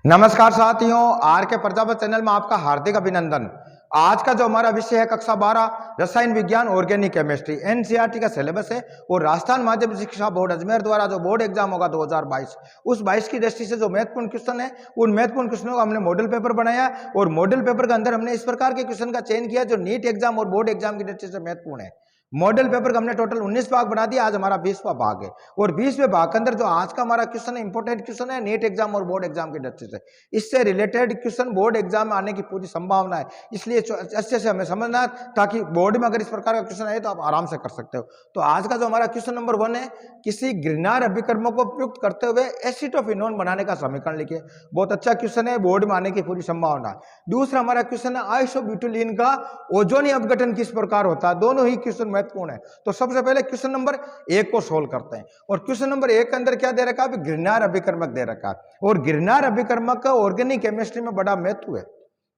नमस्कार साथियों, आर के प्रजापत चैनल में आपका हार्दिक अभिनंदन। आज का जो हमारा विषय है कक्षा 12 रसायन विज्ञान ऑर्गेनिक केमिस्ट्री एनसीईआरटी का सिलेबस है और राजस्थान माध्यमिक शिक्षा बोर्ड अजमेर द्वारा जो बोर्ड एग्जाम होगा 2022 उस 22 की दृष्टि से जो महत्वपूर्ण क्वेश्चन है उन महत्वपूर्ण क्वेश्चनों का हमने मॉडल पेपर बनाया और मॉडल पेपर के अंदर हमने इस प्रकार के क्वेश्चन का चयन किया जो नीट एग्जाम और बोर्ड एग्जाम की दृष्टि से महत्वपूर्ण है। मॉडल पेपर का हमने टोटल 19 भाग बना दिया, आज हमारा 20वां भाग है और 20वें भाग के अंदर जो आज का हमारा क्वेश्चन है इंपॉर्टेंट क्वेश्चन है नीट एग्जाम और बोर्ड एग्जाम की दृष्टि से। इससे रिलेटेड क्वेश्चन बोर्ड एग्जाम में आने की पूरी संभावना है, इसलिए अच्छे से हमें समझना है ताकि बोर्ड में अगर इस प्रकार का क्वेश्चन आए तो आप आराम से कर सकते हो। तो आज का जो हमारा क्वेश्चन नंबर 1 है, किसी गिरनार अभिकर्मक को प्रयुक्त करते हुए एसिटोफिनोन बनाने का समीकरण लिखिए। बहुत अच्छा क्वेश्चन है, बोर्ड में आने की पूरी संभावना है। दूसरा हमारा क्वेश्चन है आइसोब्यूटाइलीन का ओजोनी अपघटन किस प्रकार होता है। दोनों ही क्वेश्चन महत्वपूर्ण है। तो सबसे पहले क्वेश्चन नंबर 1 को सोल्व करते हैं और क्वेश्चन नंबर 1 के अंदर क्या दे रखा है, गिरनार अभिकर्मक दे रखा है और गिरनार अभिकर्मक का ऑर्गेनिक केमिस्ट्री में बड़ा महत्व है।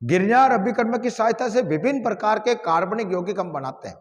गिरनार अभिकर्मक की सहायता से विभिन्न प्रकार के कार्बनिक यौगिक हम बनाते हैं।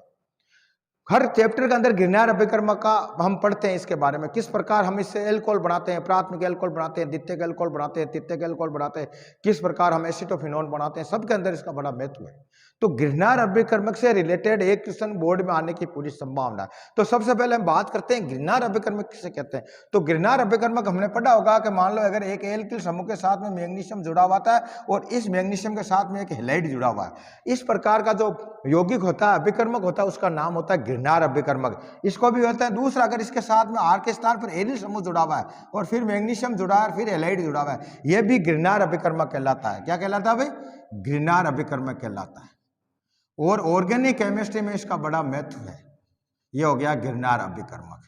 हर चैप्टर के अंदर गिरनार अभिकर्मक का हम पढ़ते हैं, इसके बारे में किस प्रकार हम इससे एल्कोहल बनाते हैं, प्राथमिक एल्कोहल बनाते हैं, द्वितीयक एल्कोहल बनाते हैं, तृतीयक एल्कोहल बनाते हैं, किस प्रकार हम एसिटोफिनोन बनाते हैं, सबके अंदर इसका बड़ा महत्व है। तो गिरनार अभिकर्मक से रिलेटेड एक क्वेश्चन बोर्ड में आने की पूरी संभावना है। तो सबसे पहले हम बात करते हैं गिरनार अभिकर्मक किसे कहते हैं। तो गिरनार अभिकर्मक हमने पढ़ा होगा कि मान लो अगर एक एल्किल समूह के साथ में मैग्नीशियम जुड़ा हुआ था और इस मैग्नीशियम के साथ में एक हैलाइड जुड़ा हुआ है, इस प्रकार का जो यौगिक होता है, अभिकर्मक होता है, उसका नाम होता है गिरनार अभिकर्मक। इसको भी होता है दूसरा, अगर इसके साथ में आर के स्थान पर एरिल समूह जुड़ा हुआ है और फिर मैग्नीशियम जुड़ा है और फिर हैलाइड जुड़ा हुआ है, यह भी गिरनार अभिकर्मक कहलाता है। क्या कहलाता है भाई? गिरनार अभिकर्मक कहलाता है और ऑर्गेनिक केमिस्ट्री में इसका बड़ा महत्व है। यह हो गया गिरनार अभिकर्मक।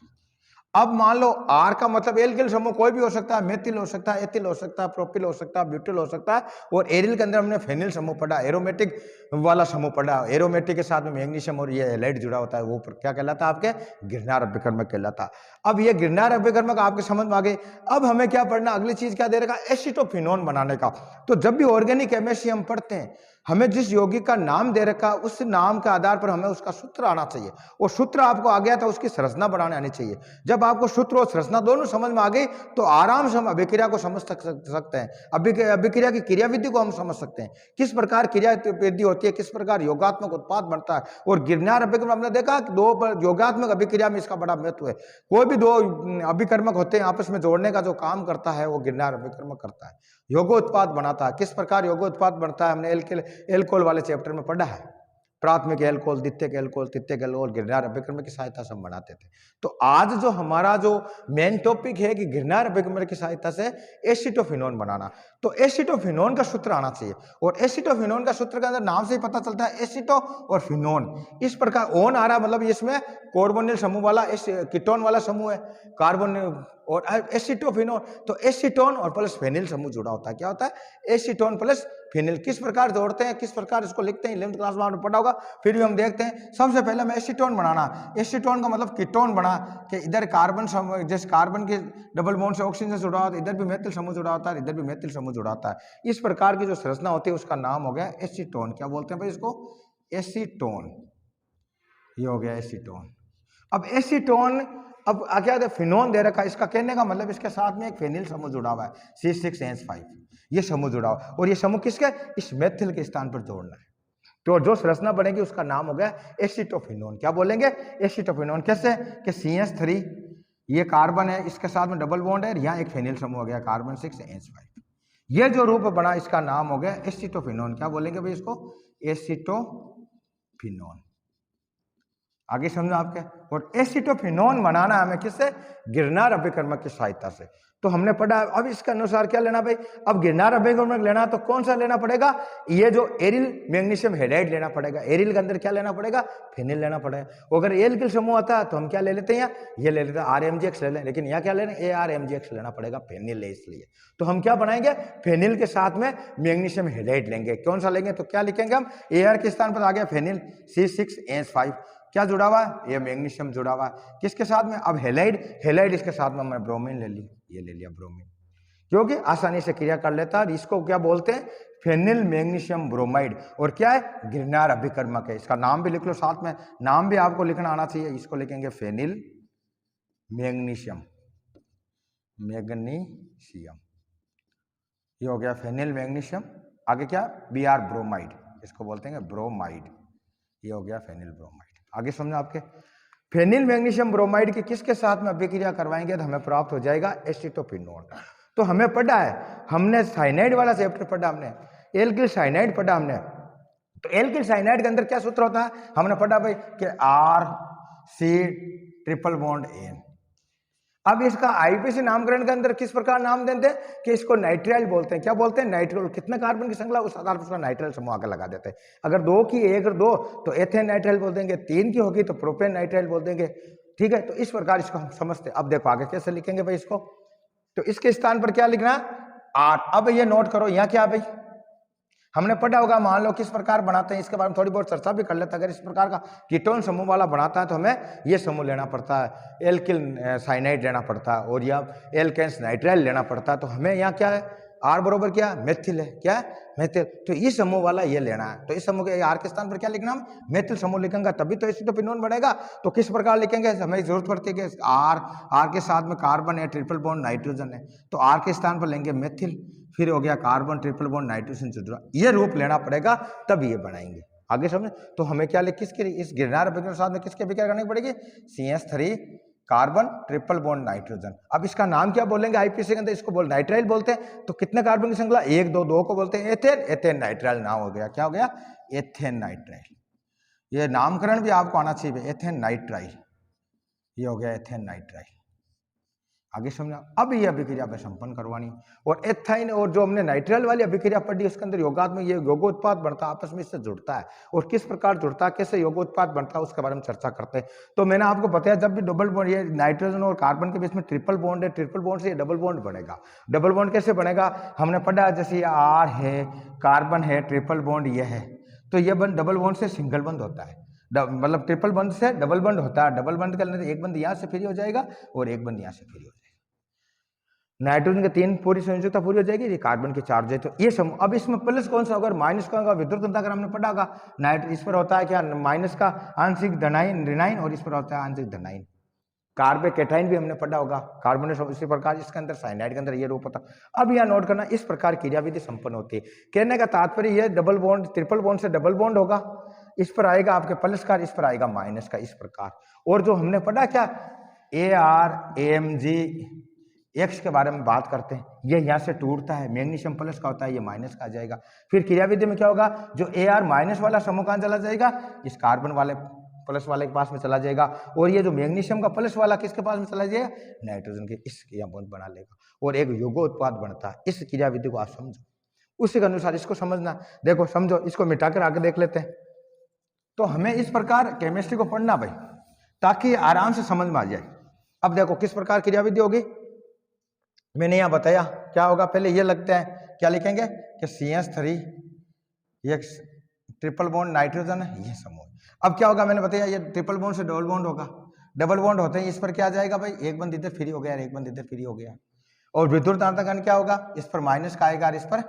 अब मान लो आर का मतलब एल्किल समूह कोई भी हो सकता है, मेथिल हो सकता है, एथिल हो सकता है, प्रोपिल हो सकता है, ब्यूटिल हो सकता है और एरिल के अंदर हमने फेनिल समूह पढ़ा, एरोमेटिक वाला समूह पढ़ा। एरोमेटिक के साथ में मैग्नीशियम और ये हैलाइड जुड़ा होता है, वो क्या कहलाता है? आपके गिरनार अभिकर्मक कहलाता है। अब ये गिरनार अभिकर्मक आपके समझ में आ गए। अब हमें क्या पढ़ना, अगली चीज क्या दे रखा? एसिटोफिनोन बनाने का। तो जब भी ऑर्गेनिक केमिस्ट्री हम पढ़ते हैं, हमें जिस यौगिक का नाम दे रखा उस नाम के आधार पर हमें उसका सूत्र आना चाहिए और सूत्र आपको आ गया तो उसकी संरचना बनाने आनी चाहिए। जब आपको सूत्र और संरचना दोनों समझ में आ गई तो आराम से हम अभिक्रिया को समझ सकते हैं। अभिक्रिया की क्रियाविधि को हम समझ सकते हैं, किस प्रकार क्रियाविधि होती है, किस प्रकार योगात्मक उत्पाद बनता है। और गिरनार अभिकर्मक हमने देखा कि दो योगात्मक अभिक्रिया में इसका बड़ा महत्व है। कोई भी दो अभिकर्मक होते हैं, आपस में जोड़ने का जो काम करता है वो गिरनार अभिकर्मक करता है, योगोत्पाद बनाता है। किस प्रकार योगोत्पाद बनता है हमने एल्कोहल वाले चैप्टर में पढ़ा है। प्राथमिक एल्कोहल, द्वितीयक एल्कोहल, तृतीयक एल्कोहल गिरनार अभिकर्मक की सहायता से हम बनाते थे। तो आज जो हमारा जो मेन टॉपिक है कि गिरनार अभिकर्मक की सहायता से एसिटोफिनोन बनाना। तो एसिटोफिनोन का सूत्र आना चाहिए और एसिटोफिनोन का सूत्र के अंदर नाम से ही पता चलता है एसिटो और फिनोन। इस प्रकार ओन आ रहा मतलब इसमें कार्बोनिल समूह वाला कीटोन वाला समूह है, कार्बन और एसिटोफिनोन। तो एसीटोन और प्लस फेनिल समूह जुड़ा होता है। क्या होता है? Acetone plus phenyl. किस प्रकार जोड़ते हैं, किस प्रकार इसको लिखते हैं, 11th क्लास में आपने पढ़ा होगा, फिर भी हम देखते हैं। सबसे पहले हमें एसीटोन बनाना। एसीटोन का मतलब कीटोन बना कि इधर कार्बन समूह, जैसे कार्बन के डबल बॉन्ड से ऑक्सीजन से जुड़ा होता है, इधर भी मेथिल समूह जुड़ा होता है, इधर भी मेथिल समूह जुड़ा होता है। इस प्रकार की जो संरचना होती है उसका नाम हो गया एसीटोन। क्या बोलते हैं भाई इसको? एसीटोन। ये हो गया एसीटोन। अब एसीटोन, अब क्या है, फिनोन दे रखा है। इसका कहने का मतलब इसके साथ में एक फेनिल समूह जुड़ा हुआ है, C6H5। ये समूह जुड़ा हुआ और ये समूह किसके? इस मेथिल के स्थान पर जोड़ना है। तो जो संरचना बनेगी उसका नाम हो गया एसिटोफिनोन। क्या बोलेंगे? एसिटोफिनोन। कैसे? कि CH3 ये कार्बन है, इसके साथ में डबल बॉन्ड है, यहाँ एक फेनिल समूह हो गया कार्बन 6H5। ये जो रूप बना इसका नाम हो गया एसिटोफिनोन। क्या बोलेंगे भाई इसको? एसिटोफिनोन। आगे समझो आपके। और एसिटोफिनोन बनाना हमें किससे? गिरनार अभिकर्मक की सहायता से। तो हमने पढ़ा। अब इसके अनुसार क्या लेना भाई? अब गिरनार अभिकर्मक लेना तो कौन सा लेना पड़ेगा? ये जो एरिल मैग्नीशियम हैलाइड लेना पड़ेगा। एरिल के अंदर क्या लेना पड़ेगा? फेनिल लेना पड़ेगा। अगर एल्किल समूह आता है तो हम क्या ले लेते हैं? ये ले लेते हैं RMgX ले लें, लेकिन यहाँ क्या लेना? ARMgX लेना पड़ेगा, फेनिल है इसलिए। तो हम क्या बनाएंगे? फेनिल के साथ में मैग्नीशियम हैलाइड लेंगे। कौन सा लेंगे? तो क्या लिखेंगे हम? AR के स्थान पर आ गया फेनिल, C6H5। क्या जुड़ा हुआ है? ये मैग्नीशियम जुड़ा हुआ है। किसके साथ में? अब हैलाइड, हैलाइड इसके साथ में हमने ब्रोमीन ले ली, ये ले लिया ब्रोमीन, क्योंकि आसानी से क्रिया कर लेता है। इसको क्या बोलते हैं? Phenyl magnesium bromide. और क्या है? गिरनार अभिकर्मक है। इसका नाम भी लिख लो साथ में, नाम भी आपको लिखना आना चाहिए। इसको लिखेंगे फेनिल मैग्नीशियम, मैग्नीशियम। ये हो गया फेनिल मैग्नीशियम, आगे क्या बी आर ब्रोमाइड, इसको बोलते हैं ब्रोमाइड, ये हो गया फेनिल ब्रोमाइड। आगे समझो आपके फेनिल मैग्नीशियम ब्रोमाइड की किसके साथ में अभिक्रिया करवाएंगे तो हमें प्राप्त हो जाएगा एसीटोफिनोन। तो हमें पढ़ा है, हमने साइनाइड वाला चैप्टर पढ़ा, हमने एल्किल साइनाइड पढ़ा हमने। तो एल्किल साइनाइड के अंदर क्या सूत्र होता है हमने पढ़ा भाई कि R C triple bond N. अब इसका आईपीसी नामकरण के अंदर किस प्रकार नाम देते हैं कि इसको नाइट्राइल बोलते हैं। क्या बोलते हैं? नाइट्राइल। कितने कार्बन की श्रृंखला उस आधार पर उसका नाइट्राइल समूह आगे लगा देते हैं। अगर दो की एक और दो तो एथेन नाइट्राइल बोल देंगे, तीन की होगी तो प्रोपेन नाइट्राइल बोल देंगे। ठीक है, तो इस प्रकार इसको हम समझते हैं। अब देखो आगे कैसे लिखेंगे भाई इसको, तो इसके स्थान पर क्या लिखना आर। अब ये नोट करो यहाँ क्या भाई हमने पढ़ा होगा, मान लो किस प्रकार बनाते हैं इसके बारे में थोड़ी बहुत चर्चा भी कर लेते हैं। अगर इस प्रकार का कीटोन समूह वाला बनाता है तो हमें ये समूह लेना पड़ता है, एल्किल साइनाइड लेना पड़ता है और या एल्केन्स नाइट्राइल लेना पड़ता है। तो हमें यहाँ क्या है आर बरोबर क्या मेथिल है, क्या है मेथिल। तो इस समूह वाला ये लेना है, तो इस समूह के आर के स्थान पर क्या लिखना हम मेथिल समूह लिखेंगे, तभी तो एसिटोफिनोन बनेगा। तो किस प्रकार लिखेंगे हमें जरूरत पड़ती है कि आर के साथ में कार्बन है, ट्रिपल बॉन्ड नाइट्रोजन है, तो आर के स्थान पर लेंगे मेथिल, फिर हो गया कार्बन ट्रिपल बॉन्ड नाइट्रोजन जुड़ा, ये रूप लेना पड़ेगा तब ये बनाएंगे। आगे समझे, तो हमें क्या लिख किसके इस गिरनार अभिक्रिया के साथ में किसकी अभिक्रिया करनी पड़ेगी CH3 carbon triple bond nitrogen. अब इसका नाम क्या बोलेंगे आईपीसी के अंदर, इसको बोल नाइट्राइल बोलते हैं। तो कितने कार्बन की श्रृंखला एक दो, दो को बोलते हैं एथेन, एथेन नाइट्राइल नाम हो गया। क्या हो गया एथेन नाइट्राइल। ये नामकरण भी आपको आना चाहिए एथेन नाइट्राइल, ये हो गया एथेन नाइट्राइल। आगे समझा। अब ये अभिक्रिया में संपन्न करवानी और एथाइन और जो हमने नाइट्राइल वाली अभिक्रिया पढ़ी उसके अंदर योगात्मक ये योगोत्पाद बनता है, आपस में इससे जुड़ता है और किस प्रकार जुड़ता है, कैसे योगोत्पाद बनता है उसके बारे में चर्चा करते हैं। तो मैंने आपको बताया जब भी डबल बॉन्ड ये नाइट्रोजन और कार्बन के बीच में ट्रिपल बॉन्ड है, ट्रिपल बॉन्ड से ये डबल बॉन्ड बनेगा। डबल बॉन्ड कैसे बनेगा हमने पढ़ा, जैसे ये आर है, कार्बन है, ट्रिपल बॉन्ड ये है, तो ये डबल बॉन्ड से सिंगल बंद होता है, मतलब ट्रिपल बंद से डबल बंद होता है। डबल बंद करने से एक बंद यहाँ से फ्री हो जाएगा और एक बंद यहाँ से फ्री हो जाएगा। नाइट्रोजन के 3 पूरी संयुक्तता पूरी हो जाएगी, ये कार्बन के 4 है। तो ये समूह, अब इसमें प्लस कौन सा होगा माइनस कौन होगा, विद्युत अंतःकरण हमने पढ़ा होगा। इस पर होता है क्या माइनस का आंशिक धनायन ऋणायन और इस पर होता है आंशिक धनायन। कार्बन कैटाइन भी हमने पढ़ा होगा, कार्बन इसी प्रकार इसके अंदर साइनाइड के अंदर ये रूप होता। अब यहाँ नोट करना इस प्रकार क्रियाविधि संपन्न होती है। कहने का तात्पर्य ये डबल बॉन्ड ट्रिपल बॉन्ड से डबल बॉन्ड होगा, इस पर आएगा आपके प्लस का, इस पर आएगा माइनस का, इस प्रकार। और जो हमने पढ़ा क्या ArAmG एक्स के बारे में बात करते हैं, ये यहाँ से टूटता है, मैग्नीशियम प्लस का होता है, ये माइनस का आ जाएगा। फिर क्रियाविधि में क्या होगा, जो Ar माइनस वाला समूह कहाँ चला जाएगा, इस कार्बन वाले प्लस वाले के पास में चला जाएगा, और ये जो मैग्नीशियम का प्लस वाला किसके पास में चला जाएगा, नाइट्रोजन के इस यहाँ बॉन्ड बना लेगा और एक युगोत्पाद बनता है। इस क्रियाविधि को आप समझो, उसी के अनुसार इसको समझना। देखो समझो, इसको मिटाकर आगे देख लेते हैं। तो हमें इस प्रकार केमिस्ट्री को पढ़ना भाई, ताकि आराम से समझ में आ जाए। अब देखो किस प्रकार क्रियाविधि होगी, मैंने यहाँ बताया क्या होगा। पहले ये लगता है, क्या लिखेंगे कि CH3 ये ट्रिपल बॉन्ड नाइट्रोजन है, ये समूह। अब क्या होगा, मैंने बताया ये ट्रिपल बॉन्ड से डबल बॉन्ड होगा, डबल बॉन्ड होते हैं इस पर क्या आ जाएगा भाई, एक बंद इधर फ्री हो गया, एक बंद इधर फ्री हो गया। और विद्युत अंतःकरण क्या होगा, इस पर माइनस का आएगा और इस पर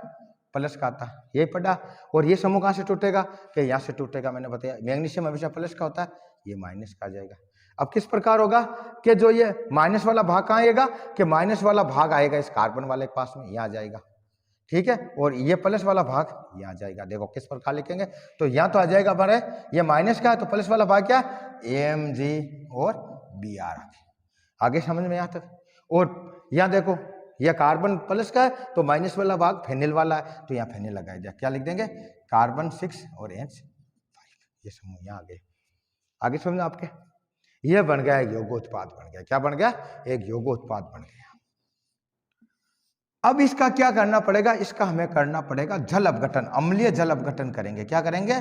प्लस का आता, यही पढ़ा। और ये समूह कहाँ से टूटेगा, कि यहाँ से टूटेगा। मैंने बताया मैग्नीशियम हमेशा प्लस का होता है, ये माइनस का आ जाएगा। अब किस प्रकार होगा कि जो ये माइनस वाला भाग कहाँ आएगा, कि माइनस वाला भाग आएगा इस कार्बन वाले के पास में, यहाँ आ जाएगा, ठीक है। और ये प्लस वाला भाग यहाँ आ जाएगा। देखो किस प्रकार लिखेंगे, तो यहाँ तो आ जाएगा हमारे ये माइनस का है, तो प्लस वाला भाग क्या AmG और Br। आगे समझ में यहाँ तक। और यहाँ देखो यह कार्बन प्लस का है, तो माइनस वाला भाग फेनिल वाला है, तो यहाँ फेनिल लगाया जाए, क्या लिख देंगे कार्बन 6 और H5, ये समूह यहाँ आ गए। आगे समझो आपके, यह बन गया एक योगोत्पाद बन गया। क्या बन गया, एक योगोत्पाद बन गया। अब इसका क्या करना पड़ेगा, इसका हमें करना पड़ेगा जल अपघटन, अम्लीय जल अपघटन करेंगे। क्या करेंगे,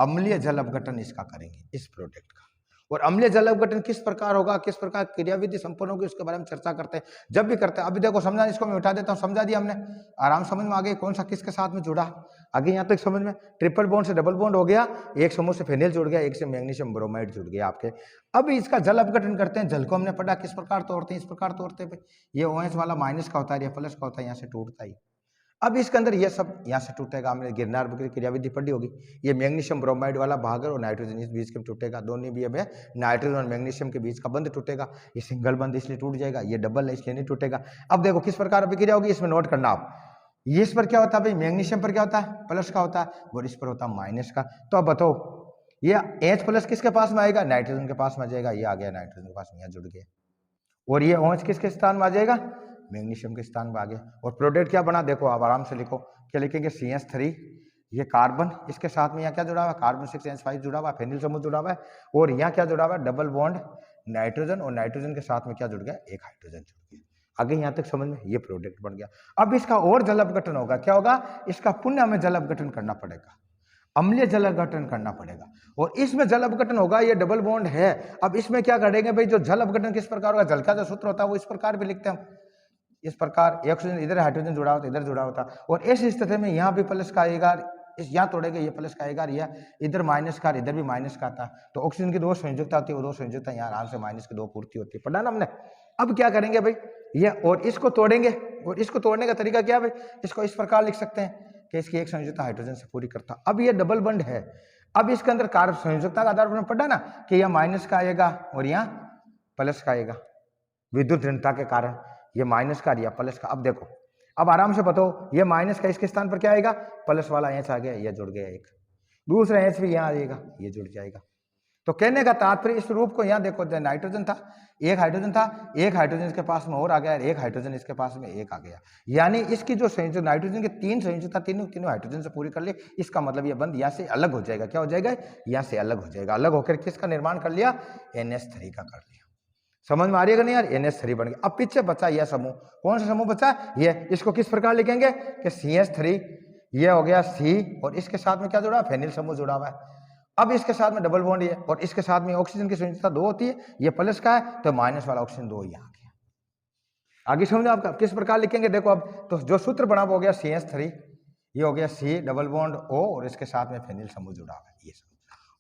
अम्लीय जल अपघटन इसका करेंगे, इस प्रोडक्ट का। और अम्लीय जल अपघटन किस प्रकार होगा, किस प्रकार क्रियाविधि संपन्न होगी, उसके बारे में चर्चा करते हैं जब भी करते हैं। अभी देखो समझा, इसको मैं उठा देता हूँ, समझा दिया हमने, आराम समझ में आ गई कौन सा किसके साथ में जुड़ा। आगे यहाँ तक समझ में, ट्रिपल बॉन्ड से डबल बॉन्ड हो गया, एक समूह से फेनिल जुड़ गया, एक से मैग्नीशियम ब्रोमाइड जुड़ गया आपके। अब इसका जल अपघटन करते हैं। जल को हमने पढ़ा किस प्रकार तोड़ते हैं, इस प्रकार तोड़ते हैं। ये OH वाला माइनस का होता है, ये प्लस का होता है, यहाँ से टूटता ही। अब इसके अंदर ये सब यहाँ से टूटेगा, हमने गिरनार की क्रियाविधि पढ़ी होगी। ये मैग्नीशियम ब्रोमाइड वाला भाग है और नाइट्रोजन इस बीच के टूटेगा, दोनों भी हमें नाइट्रोजन और मैग्नीशियम के बीच का बंद टूटेगा। ये सिंगल बंद इसलिए टूट जाएगा, ये डबल है इसलिए नहीं टूटेगा। अब देखो किस प्रकार अभिक्रिया होगी, इसमें नोट करना आप। ये इस पर क्या होता है भाई, मैग्नीशियम पर क्या होता है, प्लस का होता है, और इस पर होता है माइनस का। तो अब बताओ ये H प्लस किसके पास में आएगा, नाइट्रोजन के पास में आ जाएगा, ये आ गया नाइट्रोजन के पास में, यहाँ जुड़ गया। और ये OH किसके स्थान में आ जाएगा, मैग्नीशियम के स्थान में आ गया। और प्रोडक्ट क्या बना, देखो आप आराम से लिखो, क्या लिखेंगे, CH3, ये कार्बन, इसके साथ में यहाँ क्या जुड़ा हुआ है, कार्बन 6NH5 जुड़ा हुआ है, फेनिल समूह जुड़ा हुआ है, और यहाँ क्या जुड़ा हुआ है, डबल बॉन्ड नाइट्रोजन, और नाइट्रोजन के साथ में क्या जुड़ गया, एक हाइड्रोजन जुड़ गया। आगे यहाँ तक समझ में, ये प्रोडक्ट बन गया। अब इसका और जल अपघटन होगा, क्या होगा, इसका पुण्य हमें जल अपघटन करना पड़ेगा, अम्लीय जल अपघटन करना पड़ेगा, और इसमें जल अपघटन होगा, ये डबल बॉन्ड है। अब इसमें क्या करेंगे भाई, जो जल अपघटन किस प्रकार होगा, जल का जो सूत्र होता है वो इस प्रकार भी लिखते हैं हम, इस प्रकार, ऑक्सीजन इधर हाइड्रोजन जुड़ा होता, इधर जुड़ा होता, और इस स्थिति में यहाँ भी प्लस का आएगा, इस यहाँ तोड़ेंगे, ये प्लस का आएगा, यह इधर माइनस का, इधर भी माइनस का आता, तो ऑक्सीजन की 2 संयुक्ता होती है, वो 2 संयुक्ता यहाँ आराम से माइनस की 2 पूर्ति होती है, पढ़ा ना हमने। अब क्या करेंगे भाई, ये और इसको तोड़ेंगे, और इसको तोड़ने का तरीका क्या है भाई, इसको इस प्रकार लिख सकते हैं कि इसकी एक संयुक्ता हाइड्रोजन से पूरी करता। अब ये डबल बंड है, अब इसके अंदर कार्बन संयुक्ता का आधार पर पढ़ा ना कि यह माइनस का आएगा और यहाँ प्लस का आएगा, विद्युत ऋणता के कारण ये माइनस का या प्लस का। अब देखो, अब आराम से बताओ, ये माइनस का इसके स्थान पर क्या आएगा, प्लस वाला H आ गया, ये जुड़ गया एक, दूसरा H भी यहाँ आ जाएगा, ये जुड़ जाएगा। तो कहने का तात्पर्य, इस रूप को यहाँ देखो, नाइट्रोजन था, एक हाइड्रोजन था, एक हाइड्रोजन इसके पास में और आ गया, एक हाइड्रोजन इसके पास में एक आ गया, यानी इसकी जो संयुक्त नाइट्रोजन के 3 संयुक्त था, तीनों हाइड्रोजन से पूरी कर ली। इसका मतलब ये बंद यहाँ से अलग हो जाएगा, क्या हो जाएगा, यहाँ से अलग हो जाएगा, अलग होकर किसका निर्माण कर लिया, NH3 का कर लिया। समझ में आ रही है नहीं यार, NH3 बन गया। अब पीछे बचा यह समूह, कौन सा समूह बचा, ये, इसको किस प्रकार लिखेंगे कि CH3, ये हो गया C, और इसके साथ में क्या जुड़ा, फेनिल समूह जुड़ा हुआ है। अब इसके साथ में डबल बॉन्ड है, और इसके साथ में ऑक्सीजन की संयुक्ता 2 होती है, ये प्लस का है, तो माइनस वाला ऑक्सीजन 2 यहाँ आ गया। आगे समझो आपका किस प्रकार लिखेंगे, देखो अब तो जो सूत्र बना हो गया CH3, ये हो गया C डबल बॉन्ड O, और इसके साथ में फेनिल समूह जुड़ा हुआ है, ये सब,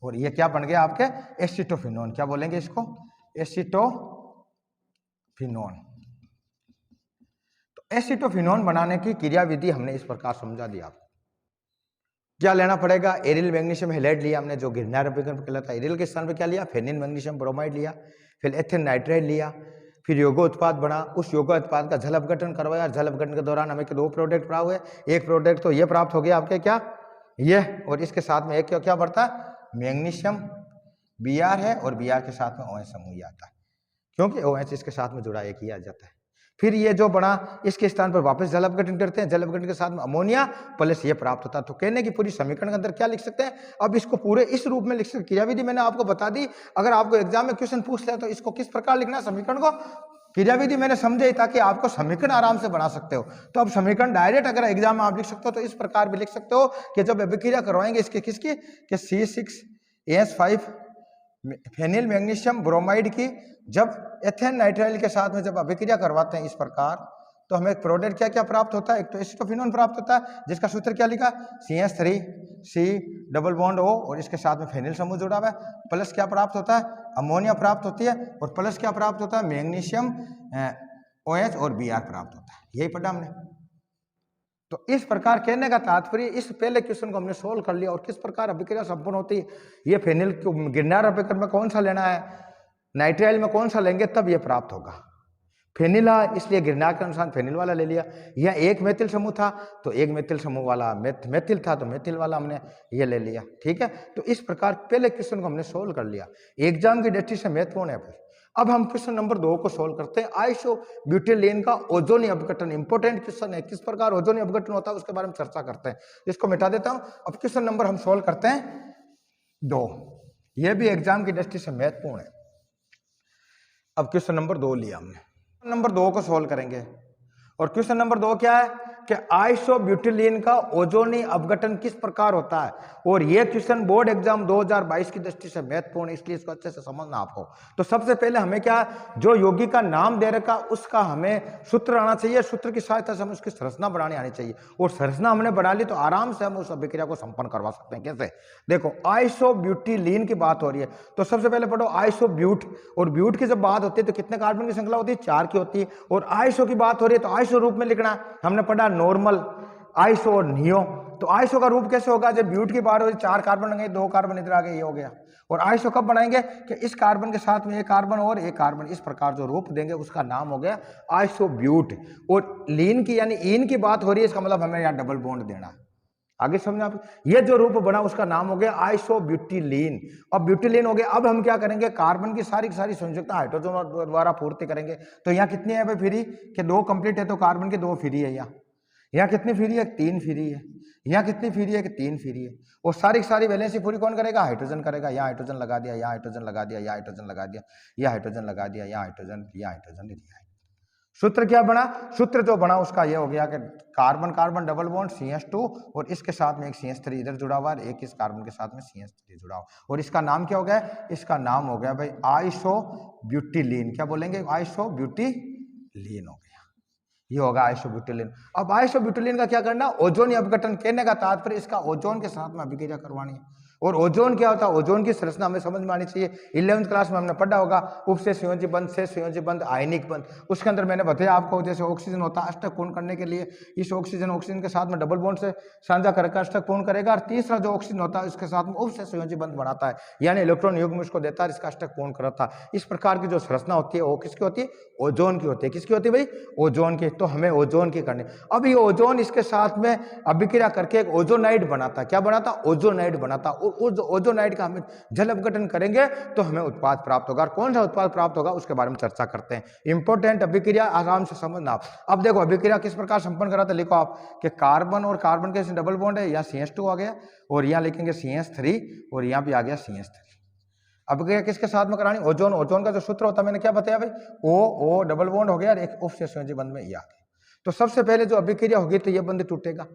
और ये क्या बन गया आपके, एसिटोफिनोन, क्या बोलेंगे इसको, एसिटोफिनोन। तो एसिटोफिनोन बनाने की क्रिया विधि हमने इस प्रकार समझा दी आपको। क्या लेना पड़ेगा, एरिल मैग्नीशियम हैलाइड लिया हमने, जो गिरनार अपघटन कहलाता है, एरिल के स्थान पे क्या लिया, फेनिल मैग्नीशियम ब्रोमाइड लिया, फिर एथिन नाइट्राइड लिया, फिर योगो उत्पाद बना, उस योगो उत्पाद का जल अपघटन करवाया, जल अपघटन के दौरान हमें 2 प्रोडक्ट प्राप्त हुए, एक प्रोडक्ट तो ये प्राप्त हो गया आपके क्या, ये, और इसके साथ में एक क्या बढ़ता है, मैग्नीशियम Br है, और Br के साथ में OH समूह आता है, क्योंकि OH इसके साथ में जुड़ा एक ही आ जाता है। फिर ये जो बना, इसके स्थान पर वापस जल अपघटन करते हैं, जल अपघटन के साथ में अमोनिया प्लस ये प्राप्त होता है। तो कहने की पूरी समीकरण के अंदर क्या लिख सकते हैं, अब इसको पूरे इस रूप में लिख सकते हैं। क्रिया विधि मैंने आपको बता दी, अगर आपको एग्जाम में क्वेश्चन पूछ ले तो इसको किस प्रकार लिखना है समीकरण को, क्रिया विधि मैंने समझाई ताकि आपको समीकरण आराम से बना सकते हो। तो अब समीकरण डायरेक्ट अगर एग्जाम में आप लिख सकते हो तो इस प्रकार भी लिख सकते हो कि जब अभिक्रिया करवाएंगे इसके किसकी, कि C6H5 फेनिल मैग्नीशियम ब्रोमाइड की जब एथेन नाइट्राइल के साथ में जब अभिक्रिया करवाते हैं इस प्रकार, तो हमें प्रोडक्ट क्या क्या प्राप्त होता है, एक तो एसिटोफिनोन प्राप्त होता है, जिसका सूत्र क्या लिखा, CH3 C double bond O, और इसके साथ में फेनिल समूह जुड़ा हुआ है, प्लस क्या प्राप्त होता है, अमोनिया प्राप्त होती है, और प्लस क्या प्राप्त होता है, मैग्नीशियम OH और Br प्राप्त होता है, यही पढ़ा हमने। तो इस प्रकार कहने का तात्पर्य, इस पहले क्वेश्चन को हमने सोल्व कर लिया, और किस प्रकार अभिक्रिया संपन्न होती है, ये फेनिल गिरनार अभिक्रिया में कौन सा लेना है, नाइट्राइल में कौन सा लेंगे तब ये प्राप्त होगा, फेनिल इसलिए गिरनार के अनुसार फेनिल वाला ले लिया। यह एक मेथिल समूह था तो एक मेथिल समूह वाला मेथिल था तो मेथिल वाला हमने ये ले लिया, ठीक है। तो इस प्रकार पहले क्वेश्चन को हमने सोल्व कर लिया, एग्जाम की दृष्टि से महत्वपूर्ण है। फिर अब हम क्वेश्चन नंबर 2 को सोल्व करते हैं। आइसोब्यूटिलीन का ओजोनी अपघटन, इंपॉर्टेंट क्वेश्चन है, किस प्रकार ओजोनी अपघटन होता है उसके बारे में चर्चा करते हैं। इसको मिटा देता हूं। अब क्वेश्चन नंबर हम सोल्व करते हैं 2, यह भी एग्जाम की दृष्टि से महत्वपूर्ण है। अब क्वेश्चन नंबर 2 लिया हमने, नंबर 2 को सोल्व करेंगे। और क्वेश्चन नंबर 2 क्या है कि आइसोब्यूटिलीन का ओजोनी अपघटन किस प्रकार होता है। और यह क्वेश्चन बोर्ड एग्जाम 2022 की दृष्टि से महत्वपूर्ण है, इसलिए इसको अच्छे से समझना आपको। तो सबसे पहले हमें क्या, जो यौगिक का नाम दे रखा उसका हमें सूत्र आना चाहिए, सूत्र की सहायता से हमें उसकी संरचना बनानी आनी चाहिए। और संरचना हमने बना ली तो आराम से हम उस अभिक्रिया को संपन्न करवा सकते हैं। कैसे, देखो आइसोब्यूटिलीन की बात हो रही है तो सबसे पहले पढ़ो आइसोब्यूट। और ब्यूट की जब बात होती है तो कितने कार्बन की श्रृंखला होती है, 4 की होती है। और आइसो की बात हो रही है तो आइसो रूप में लिखना, हमने पढ़ा नॉर्मल आइसो और नियो। तो आइसो का रूप कैसे होगा, जब ब्यूट की बात हो 4 कार्बन लगे, 2 कार्बन इधर आ गए, ये हो गया। और आइसो कब बनाएंगे कि इस कार्बन के साथ में एक कार्बन और एक कार्बन, इस प्रकार जो रूप देंगे उसका नाम हो गया आइसो ब्यूट। और लीन की यानी इन की बात हो रही है, इसका मतलब हमें यहाँ डबल बॉन्ड देना है। आगे समझे आप, ये जो रूप बना उसका नाम हो गया आइसोब्यूटिलीन। अब ब्यूटिलीन हो गया। अब हम क्या करेंगे, कार्बन की सारी संयुक्ता हाइड्रोजन द्वारा पूर्ति करेंगे। तो यहाँ कितनी है भाई फ्री, कि 2 कंप्लीट है, तो कार्बन की 2 फ्री है। यहाँ कितनी फ्री है, 3 फ्री है। यहाँ कितनी फ्री है, कि 3 फ्री है। और सारी वैलेंसी पूरी कौन करेगा, हाइड्रोजन करेगा। यहाँ हाइड्रोजन लगा दिया, यहाँ हाइड्रोजन लगा दिया, यहाँ हाइड्रोजन लगा दिया, यहाँ हाइड्रोजन लगा दिया, यहाँ हाइड्रोजन, यहाँ हाइड्रोजन। सूत्र क्या बना, सूत्र जो बना उसका ये हो गया कि carbon carbon double bond CH2 और इसके साथ में एक CH3 इधर जुड़ा हुआ है, एक इस कार्बन के साथ में CH3 जुड़ा हुआ, और इसका नाम क्या हो गया, इसका नाम हो गया भाई आइसोब्यूटिलीन। क्या बोलेंगे, आइसोब्यूटिलीन हो गया, ये होगा आइसोब्यूटिलीन। अब आइसोब्यूटिलीन का क्या करना, ओजोन अपघटन। कहने का तात्पर्य इसका ओजोन के साथ में अभिक्रिया करवानी है। और ओजोन क्या होता है, ओजोन की संरचना हमें समझ में आनी चाहिए। 11वीं क्लास में हमने पढ़ा होगा, उप से संयोजी बंध, से संयोजी बंध, आयनिक बंध। उसके अंदर मैंने बताया आपको, जैसे ऑक्सीजन होता है अष्टक पूर्ण करने के लिए इस ऑक्सीजन के साथ में डबल बॉन्ड से साझा करके अष्टक पूर्ण करेगा, और तीसरा जो ऑक्सीजन होता है उसके साथ में उप से संयोजी बंध बनाता है, यानी इलेक्ट्रॉन युग्म उसको देता है, इसका अष्टक पूर्ण करता है। इस प्रकार की जो संरचना होती है वो किसकी होती है, ओजोन की होती है। किसकी होती है भाई, ओजोन की। तो हमें ओजोन की करनी। अब ये ओजोन इसके साथ में अभिक्रिया करके एक ओजोनाइड बनाता है। क्या बनाता, ओजोनाइड बनाता। और ओजोनाइड का हम जल अपघटन करेंगे तो हमें उत्पाद प्राप्त होगा। और कौन सा उत्पाद प्राप्त होगा उसके बारे में चर्चा करते हैं। इंपॉर्टेंट अभिक्रिया, आराम से समझना आप। अब देखो अभिक्रिया किस प्रकार संपन्न करा था, लिखो आप कि कार्बन और कार्बन के डबल बॉन्ड है, यहाँ CH2 आ गया, और यहाँ लिखेंगे CH3, और यहाँ भी आ गया CH3। अभिक्रिया किसके साथ में करानी, ओजोन। ओजोन का जो सूत्र होता है मैंने क्या बताया भाई, ओ डबल बॉन्ड हो गया, और एक उप से संयोजी बंध में ये आ गया। तो सबसे पहले जो अभिक्रिया होगी तो ये बंध टूटेगा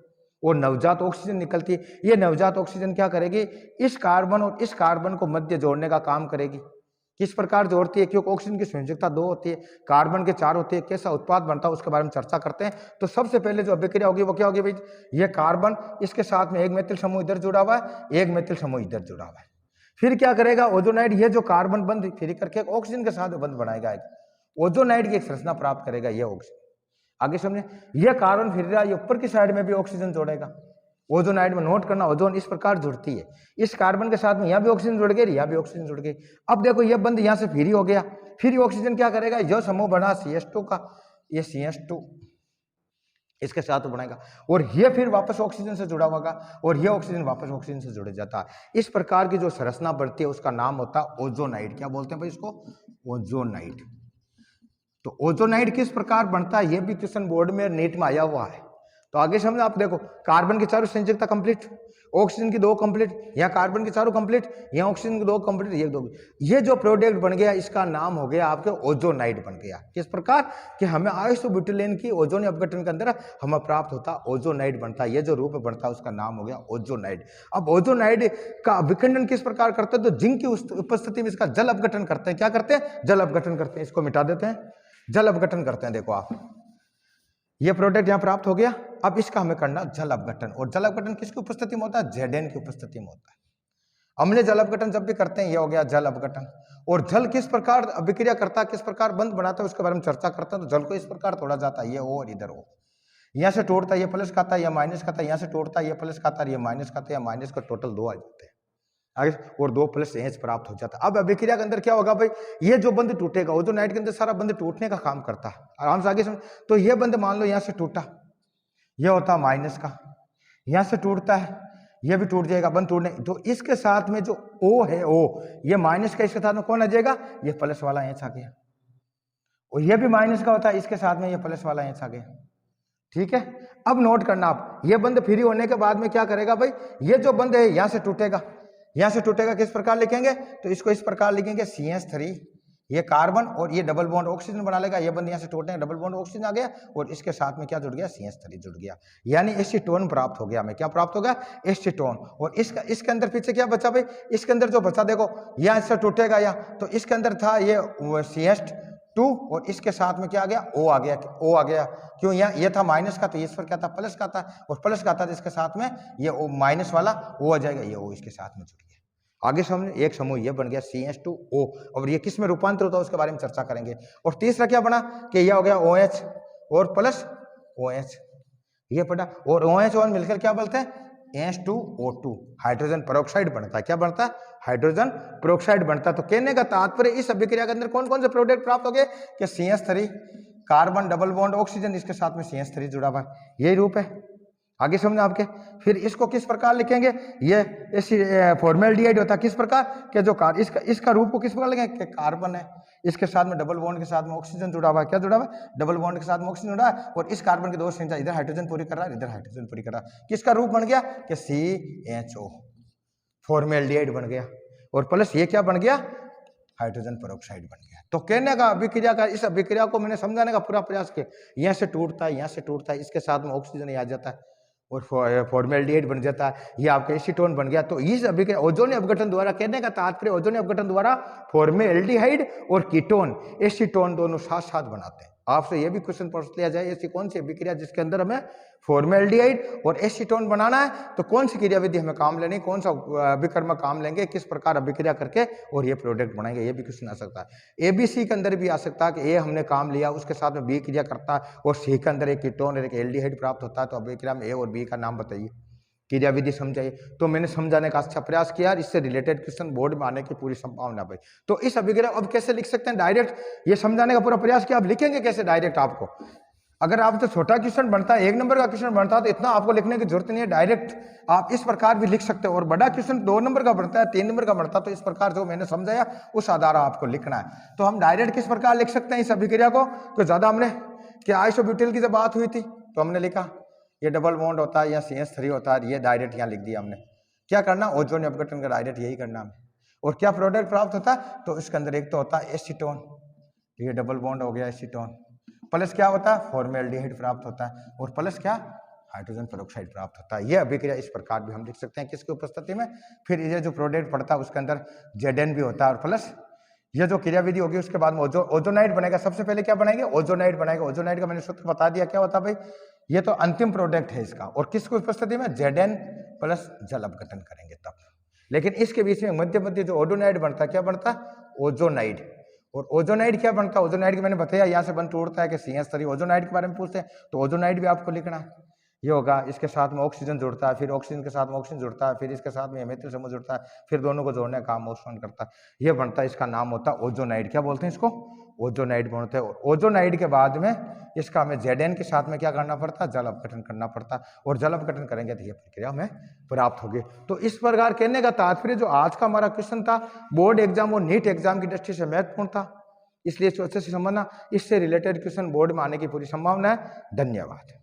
और नवजात ऑक्सीजन निकलती है। ये नवजात ऑक्सीजन क्या करेगी, इस कार्बन और इस कार्बन को मध्य जोड़ने का काम करेगी। किस प्रकार जोड़ती है, क्योंकि ऑक्सीजन की संयोजकता 2 होती है, कार्बन के 4 होती है। कैसा उत्पाद बनता है उसके बारे में चर्चा करते हैं। तो सबसे पहले जो अभिक्रिया होगी वो क्या होगी भाई, ये कार्बन, इसके साथ में एक मेथिल समूह इधर जुड़ा हुआ है, एक मेथिल समूह इधर जुड़ा हुआ है। फिर क्या करेगा ओजोनाइड, ये जो कार्बन बंध फ्री करके ऑक्सीजन के साथ बंध बनाएगा, ओजोनाइड की एक संरचना प्राप्त करेगा ये ऑक्सीजन। आगे समझे, ये कार्बन फिर रहा है, ये ऊपर की साइड में भी ऑक्सीजन जोड़ेगा। ओजोनाइड में नोट करना, ओजोन इस प्रकार जुड़ती है, इस कार्बन के साथ में यहाँ भी ऑक्सीजन जुड़ गई, यहाँ भी ऑक्सीजन जुड़ गई। अब देखो ये बंध यहाँ से फ्री हो गया, फिर ऑक्सीजन क्या करेगा, जो समूह बना CH2 का, ये CH2 इसके साथ बनाएगा, और ये फिर वापस ऑक्सीजन से जुड़ा होगा, और ये ऑक्सीजन वापस ऑक्सीजन से जुड़ जाता है। इस प्रकार की जो संरचना बढ़ती है उसका नाम होता है ओजोनाइड। क्या बोलते हैं भाई इसको, ओजोनाइड। तो ओजोनाइड किस प्रकार बनता है ये भी क्वेश्चन बोर्ड में नीट में आया हुआ है। तो आगे समझ, आप देखो कार्बन की चारों संयोजकता कंप्लीट, ऑक्सीजन की 2 कंप्लीट, यहाँ कार्बन की चारों कंप्लीट, यहाँ ऑक्सीजन की 2 कंप्लीट, ये 2। ये जो प्रोडक्ट बन गया इसका नाम हो गया आपके ओजोनाइड बन गया। किस प्रकार कि हमें आइसोब्यूटिलीन की ओजोन अपघटन के अंदर हमें प्राप्त होता ओजोनाइड बनता है। ये जो रूप बनता है उसका नाम हो गया ओजोनाइड। अब ओजोनाइड का अभिखंडन किस प्रकार करते हैं, तो जिंक की उपस्थिति में इसका जल अपघटन करते हैं। क्या करते हैं, जल अपघटन करते हैं। इसको मिटा देते हैं, जल अपघटन करते हैं। देखो आप, ये प्रोडक्ट यहां प्राप्त हो गया। अब इसका हमें करना जल अपघटन, और जल अपघटन किसकी उपस्थिति में होता है, Zn की उपस्थिति में होता है। अम्लीय जल अपघटन जब भी करते हैं ये हो गया जल अपघटन। और जल किस प्रकार अभिक्रिया करता है, किस प्रकार बंध बनाता है उसके बारे में चर्चा करते हैं। तो जल को इस प्रकार तोड़ा जाता है, ये O और इधर O, यहाँ से तोड़ता है ये प्लस खाता है, या माइनस खाता है, यहाँ से तोड़ता है ये प्लस खाता है, ये माइनस खाता है, या माइनस का टोटल 2 आ जाते हैं आगे, और 2 प्लस H प्राप्त हो जाता है। अब अभिक्रिया के अंदर क्या होगा भाई, ये जो बंध टूटेगा, ओजोनाइड के अंदर सारा बंध टूटने का काम करता है। आराम से आगे समझ। तो ये बंध मान लो यहाँ से टूटा, ये होता है माइनस का, यहाँ से टूटता है, ये भी टूट जाएगा बंध टूटने। तो इसके साथ में जो O है, O ये माइनस का, इसके साथ में कौन आ जाएगा, ये प्लस वाला H आ गया। और ये भी माइनस का होता है, इसके साथ में ये प्लस वाला H आ गया। ठीक है, अब नोट करना आप, ये बंध फ्री होने के बाद में क्या करेगा भाई, ये जो बंध है यहाँ से टूटेगा, यहाँ से टूटेगा। किस प्रकार लिखेंगे, तो इसको इस प्रकार लिखेंगे CH3, ये कार्बन और ये डबल बॉन्ड ऑक्सीजन बना लेगा। ये बंद यहाँ से टूटने डबल बॉन्ड ऑक्सीजन आ गया, और इसके साथ में क्या जुड़ गया, CH3 जुड़ गया, यानी एसीटोन प्राप्त हो गया। हमें क्या प्राप्त होगा, एसीटोन। और इसके अंदर पीछे क्या बचा भाई, इसके अंदर जो बचा देखो, यहाँ से टूटेगा यहाँ, तो इसके अंदर था ये CH2, और इसके साथ में क्या आ गया, O आ गया। O आ गया क्यों, यहाँ ये था माइनस का, तो इस पर क्या था, प्लस का था, और प्लस का था तो इसके साथ में ये माइनस वाला O आ जाएगा, ये O इसके साथ में जुड़ गया। आगे समझ, एक समूह ये बन गया CH2O, और ये किस में रूपांतर होता है उसके बारे में चर्चा करेंगे। और तीसरा क्या बना कि यह हो गया OH और प्लस OH, ये पढ़ा। और OH मिलकर क्या बोलते हैं, H2O2 हाइड्रोजन पेरोक्साइड बनता है। क्या बनता है, हाइड्रोजन पेरोक्साइड बनता है। तो कहने का तात्पर्य इस अभिक्रिया के अंदर कौन कौन से प्रोडक्ट प्राप्त हो गए कि CH3 carbon double bond oxygen, इसके साथ में CH3 जुड़ा हुआ है, यही रूप है। आगे समझना आपके। फिर इसको किस प्रकार लिखेंगे, ये फॉर्मेल्डिहाइड होता है किस प्रकार के जो इसका रूप को किस प्रकार लिखेंगे कि कार्बन है, इसके साथ में डबल बॉन्ड के साथ में ऑक्सीजन जुड़ा हुआ है। क्या जुड़ा हुआ है, डबल बॉन्ड के साथ में ऑक्सीजन जुड़ा है। और इस कार्बन की दो संख्या, इधर हाइड्रोजन पूरी कर रहा है, इधर हाइड्रोजन पूरी कर रहा है। किसका रूप बन गया कि CHO, फॉर्मेल्डिहाइड बन गया। और प्लस ये क्या बन गया, हाइड्रोजन पेरोक्साइड बन गया। तो कहने का अभिक्रिया का, इस अभिक्रिया को मैंने समझाने का पूरा प्रयास किया। यहाँ से टूटता है, यहाँ से टूटता है, इसके साथ में ऑक्सीजन आ जाता है और फॉर्मेल्डिहाइड बन जाता है, ये आपका एसीटोन बन गया। तो इस अभिक्रिया ओजोन अपघटन द्वारा, कहने का तात्पर्य ओजोन अपघटन द्वारा फॉर्मेल्डिहाइड और कीटोन, एसीटोन दोनों साथ साथ बनाते हैं। आपसे ये भी क्वेश्चन पूछ लिया जाए, ऐसी कौन सी अभिक्रिया जिसके अंदर हमें फॉर्मेल्डिहाइड और एसीटोन बनाना है, तो कौन सी क्रिया विधि हमें काम लेनी, कौन सा अभिकर्म काम लेंगे, किस प्रकार अभिक्रिया करके और ये प्रोडक्ट बनाएंगे, ये भी क्वेश्चन आ सकता है। ABC के अंदर भी आ सकता है कि ए हमने काम लिया, उसके साथ में B क्रिया करता है और C के अंदर एक कीटोन और एक एल्डिहाइड प्राप्त होता है। तो अभिक्रिया में A और B का नाम बताइए, क्रिया विधि समझाइए। तो मैंने समझाने का अच्छा प्रयास किया, इससे रिलेटेड क्वेश्चन बोर्ड में आने की पूरी संभावना भाई। तो इस अभिक्रिया अब कैसे लिख सकते हैं डायरेक्ट, ये समझाने का पूरा प्रयास किया। अब लिखेंगे कैसे डायरेक्ट, आपको अगर आप तो छोटा क्वेश्चन बनता है, 1 नंबर का क्वेश्चन बनता है, तो इतना आपको लिखने की जरूरत नहीं है, डायरेक्ट आप इस प्रकार भी लिख सकते हो। और बड़ा क्वेश्चन 2 नंबर का बनता है, 3 नंबर का बनता है, तो इस प्रकार जो मैंने समझाया उस आधार आपको लिखना है। तो हम डायरेक्ट किस प्रकार लिख सकते हैं इस अभिक्रिया को, तो ज्यादा हमने कि आइसोब्यूटिल की जब बात हुई थी तो हमने लिखा ये डबल बॉन्ड होता है या CH3 होता है, ये डायरेक्ट यहाँ लिख दिया हमने। क्या करना, ओजोन अपघटन का डायरेक्ट यही करना हमें। और क्या प्रोडक्ट प्राप्त होता है, तो इसके अंदर एक तो होता है एसीटोन, ये डबल बॉन्ड हो गया एसीटोन, प्लस क्या होता है फॉर्मेल्डिहाइड प्राप्त होता है, और प्लस क्या हाइड्रोजन पेरोक्साइड प्राप्त होता है। ये अभिक्रिया इस प्रकार भी हम लिख सकते हैं किसकी उपस्थिति में। फिर ये जो प्रोडक्ट पड़ता है उसके अंदर Zn भी होता है, और प्लस ये जो क्रिया विधि होगी उसके बाद में ओजोनाइड बनेगा। सबसे पहले क्या बनाएंगे, ओजोनाइड बनाएंगे। ओजोनाइड का मैंने सूत्र बता दिया, क्या होता है भाई, ये तो अंतिम प्रोडक्ट है इसका। और किसकी उपस्थिति में, Zn प्लस जल अपघटन करेंगे तब। लेकिन इसके बीच में मध्य मध्य जो ओजोनाइड बनता है, क्या बनता है, ओजोनाइड। और ओजोनाइड क्या बनता है, ओजोनाइड की मैंने बताया यहाँ से बन टूटता है कि CH3। ओजोनाइड के बारे में पूछते हैं तो ओजोनाइड भी आपको लिखना है। ये होगा, इसके साथ में ऑक्सीजन जुड़ता है, फिर ऑक्सीजन के साथ में ऑक्सीजन जुड़ता है, फिर इसके साथ में मेथिल समूह जुड़ता है, फिर दोनों को जोड़ने का काम ओजोन करता है, ये बनता है। इसका नाम होता है ओजोनाइड। क्या बोलते हैं इसको, ओजोनाइड बोलते हैं। ओजोनाइड के बाद में इसका हमें Zn के साथ में क्या करना पड़ता है, जल अपघटन करना पड़ता है। और जल अपघटन करेंगे तो ये प्रक्रिया हमें प्राप्त होगी। तो इस प्रकार कहने का तात्पर्य जो आज का हमारा क्वेश्चन था बोर्ड एग्जाम और नीट एग्जाम की दृष्टि से महत्वपूर्ण था, इसलिए इसको अच्छे से समझना। इससे रिलेटेड क्वेश्चन बोर्ड में आने की पूरी संभावना है। धन्यवाद।